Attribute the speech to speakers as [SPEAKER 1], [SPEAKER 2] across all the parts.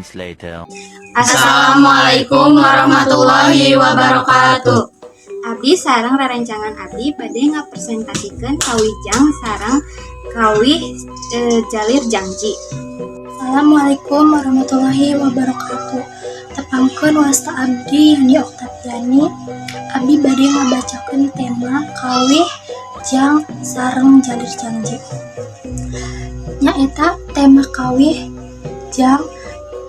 [SPEAKER 1] moments later.
[SPEAKER 2] Assalamualaikum warahmatullahi wabarakatuh.
[SPEAKER 3] Abdi sareng rerencangan abdi bade ngapresentasikan kawijang sareng kawih jalir janji.
[SPEAKER 2] Assalamualaikum warahmatullahi wabarakatuh. Tepangkeun wasta abdi Yani Oktaviani. Abdi bade ngabacakeun tema kawih jang sareng jalir janji. Nyaeta tema kawih jang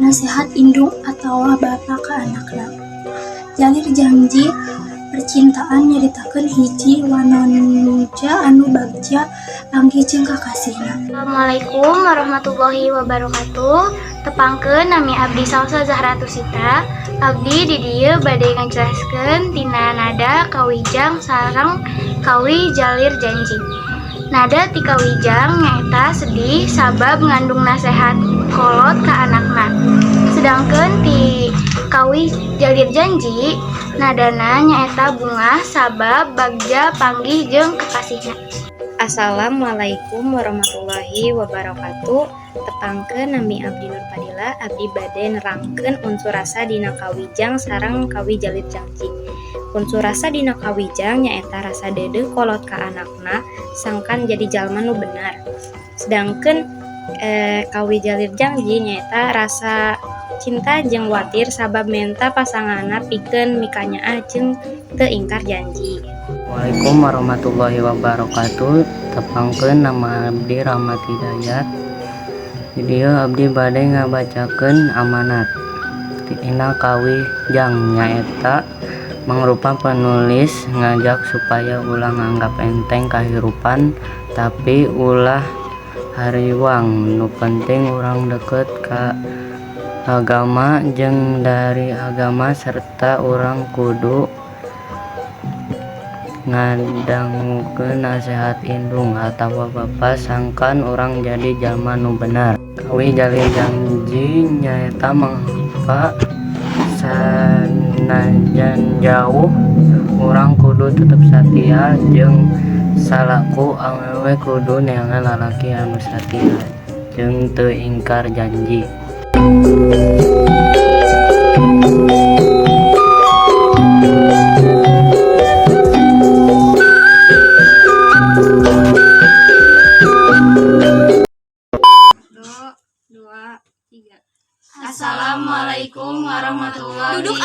[SPEAKER 2] nasihat indung atau bapa ke anakna. Jalir janji percintaan nyaritakeun hiji wanonuja anu bagja panggih jeung kakasihna.
[SPEAKER 4] Assalamualaikum warahmatullahi wabarakatuh. Tepangkeun nami abdi Salsa Zahratu Sita. Abdi di dieu bade ngajelaskeun tina nada kawijang sareng kawih jalir janji. Nada ti kawijang nyaeta sedih sabab ngandung nasehat kolot ka anakna. Sedangkeun ti kawih jalir janji nadana nyaeta bunga sabab bagja panggih jeung kekasihna.
[SPEAKER 5] Assalamualaikum warahmatullahi wabarakatuh. Tepangkeun nami abdi Nur Fadila. Abdi bade nerangkeun unsur rasa dina kawijang sareng kawih jalir janji. Unsur rasa dina kawijang nyaeta rasa deudeuh kolot ka anakna sangkan jadi jalma nu benar. Sedangkeun kawih jalir janji nyaeta rasa cinta jeung watir sabab menta pasanganna pikeun mikanyaah jeung teu ingkar janji.
[SPEAKER 6] Assalamualaikum warahmatullahi wabarakatuh. Tepangkeun nama abdi Rahmat Hidayat. Di dieu abdi bade ngabacakeun amanat. Tina kawih jang nyaeta mangrupa penulis ngajak supaya ulah nganggap enteng kahirupan tapi ulah hariwang nu penting urang deket ka agama jeung dari agama serta urang kudu ngadangukeun nasihat indung atawa bapa sangkan urang jadi jalma nu benar. Kawih jalir janji nyaeta mangrupa sanajan jauh urang kudu tetep satia jeung salaku awewe kudu neangan lalaki anu satia jeung teu ingkar janji.
[SPEAKER 2] Assalamualaikum warahmatullahi wabarakatuh.
[SPEAKER 1] Duduk.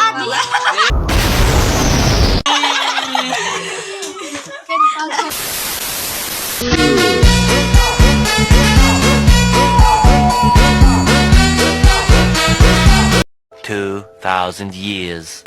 [SPEAKER 1] 2,000 years.